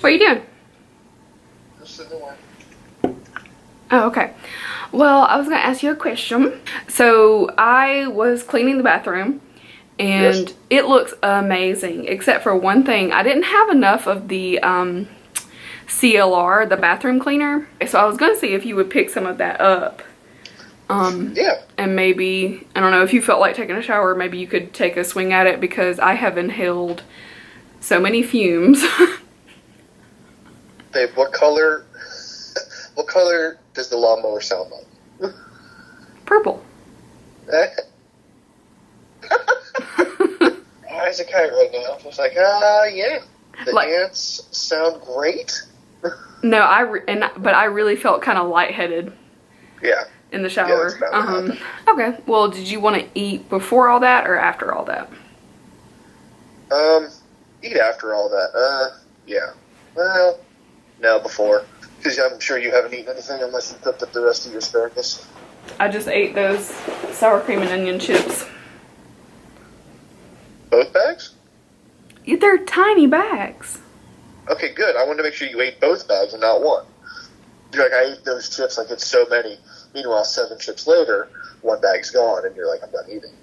What are you doing? Just sitting away. Oh, okay. Well, I was gonna ask you a question. So I was cleaning the bathroom and it looks amazing, except for one thing. I didn't have enough of the CLR, the bathroom cleaner. So I was gonna see if you would pick some of that up. Yeah. And maybe, I don't know, if you felt like taking a shower, maybe you could take a swing at it, because I have inhaled so many fumes. Babe, what color does the lawnmower sound like? Purple. Eyes a kite right now. I was like, yeah. The ants sound great. No, but I really felt kind of lightheaded. Yeah. In the shower. Yeah, okay. Well, did you want to eat before all that or after all that? Eat after all that. Yeah. Well, no, before. Because I'm sure you haven't eaten anything unless you cooked up the rest of your asparagus. I just ate those sour cream and onion chips. Both bags? They're tiny bags. Okay, good. I wanted to make sure you ate both bags and not one. You're like, I ate those chips like it's so many. Meanwhile, 7 chips later, 1 bag's gone, and you're like, I'm done eating.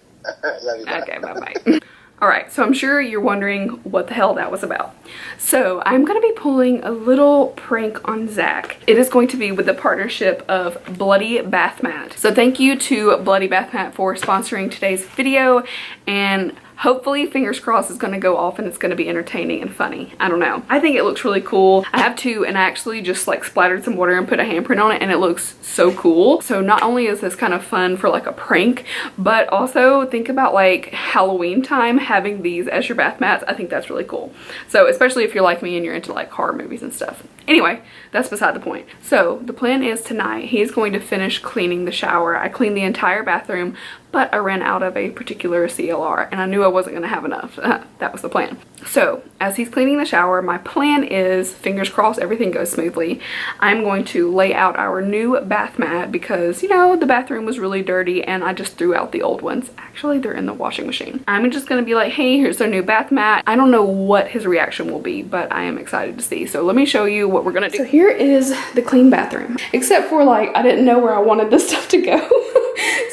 Okay, bye-bye. Alright, so I'm sure you're wondering what the hell that was about. So I'm going to be pulling a little prank on Zach. It is going to be with the partnership of Bloody Bath Mat. So thank you to Bloody Bath Mat for sponsoring today's video, and hopefully, fingers crossed, it's going to go off and it's going to be entertaining and funny. I don't know. I think it looks really cool. I have 2, and I actually just like splattered some water and put a handprint on it, and it looks so cool. So not only is this kind of fun for like a prank, but also think about like Halloween time having these as your bath mats. I think that's really cool. So especially if you're like me and you're into like horror movies and stuff. Anyway, that's beside the point. So the plan is tonight he is going to finish cleaning the shower. I cleaned the entire bathroom, but I ran out of a particular CLR and I knew I wasn't going to have enough. That was the plan. So as he's cleaning the shower, my plan is, fingers crossed, everything goes smoothly, I'm going to lay out our new bath mat because, you know, the bathroom was really dirty and I just threw out the old ones. Actually, they're in the washing machine. I'm just going to be like, hey, here's our new bath mat. I don't know what his reaction will be, but I am excited to see. So let me show you what we're going to do. So here is the clean bathroom, except for like, I didn't know where I wanted this stuff to go.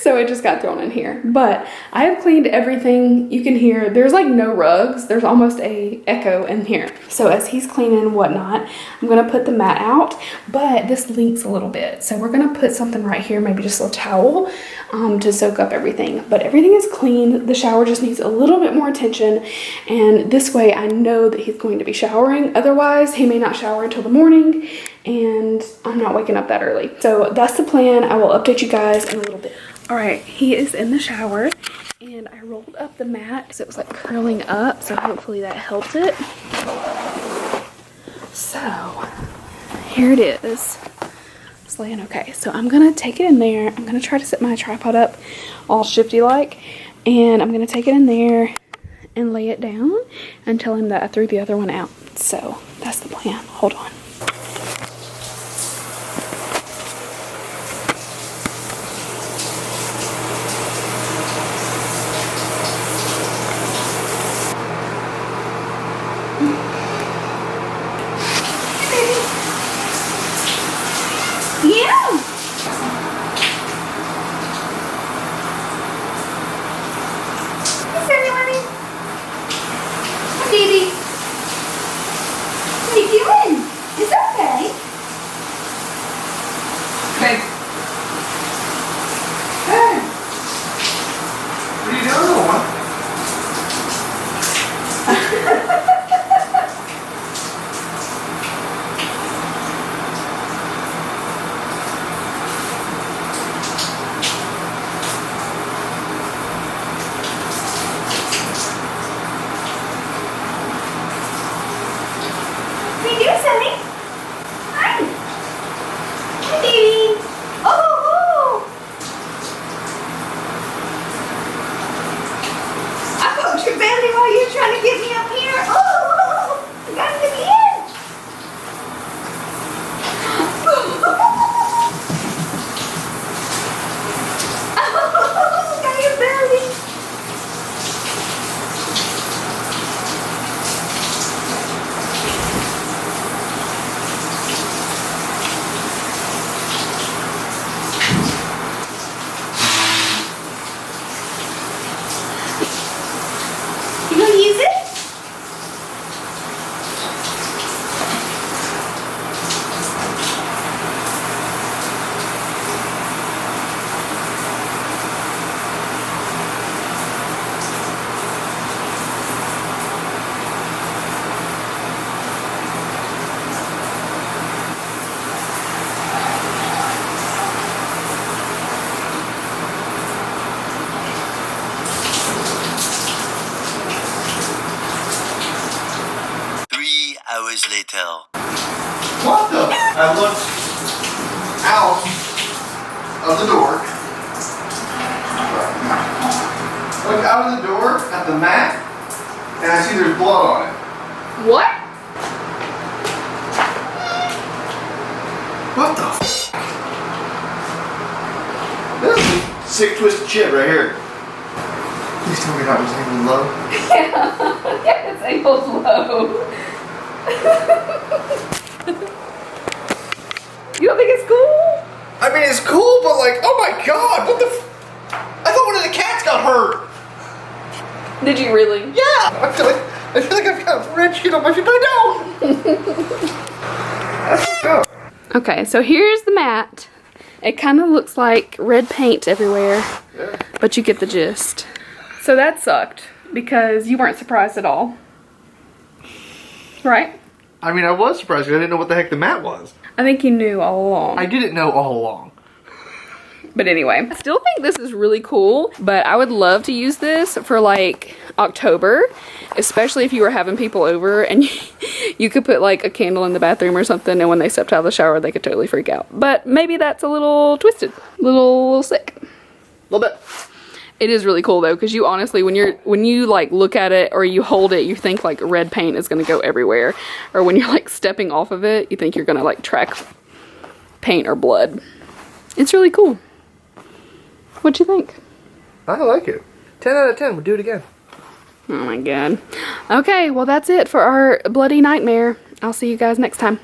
So it just got thrown in here, but I have cleaned everything. You can hear there's like no rugs. There's almost a echo in here. So as he's cleaning and whatnot, I'm going to put the mat out, but this leaks a little bit. So we're going to put something right here, maybe just a towel to soak up everything, but everything is clean. The shower just needs a little bit more attention. And this way I know that he's going to be showering. Otherwise he may not shower until the morning and I'm not waking up that early. So that's the plan. I will update you guys in a little bit. All right, he is in the shower and I rolled up the mat because it was like curling up. So hopefully that helped it. So here it is. It's laying okay. So I'm going to take it in there. I'm going to try to set my tripod up all shifty like. And I'm going to take it in there and lay it down and tell him that I threw the other one out. So that's the plan. Hold on. Is that hotel. What the? I looked out of the door. Look out of the door at the mat, and I see there's blood on it. What? What the f? This is a sick twisted shit right here. Please tell me that was angled low. Yeah, it's angled low. You don't think it's cool? I mean, it's cool, but like, oh my god, what the f? I thought one of the cats got hurt. Did you really? Yeah, I feel like I've got red shit on my feet, but I don't. That's what's up. Okay, so here's the mat. It kind of looks like red paint everywhere, Yeah. but you get the gist. So that sucked because you weren't surprised at all, right? I mean, I was surprised because I didn't know what the heck the mat was. I think you knew all along. I didn't know all along. But anyway, I still think this is really cool, but I would love to use this for like October, especially if you were having people over and you could put like a candle in the bathroom or something, and when they stepped out of the shower, they could totally freak out. But maybe that's a little twisted, little sick. A little bit. It is really cool though, because you honestly, when you like look at it or you hold it, you think like red paint is gonna go everywhere, or when you're like stepping off of it, you think you're gonna like track paint or blood. It's really cool. What'd you think? I like it. 10 out of 10. We'll do it again. Oh my god. Okay, well that's it for our bloody nightmare. I'll see you guys next time.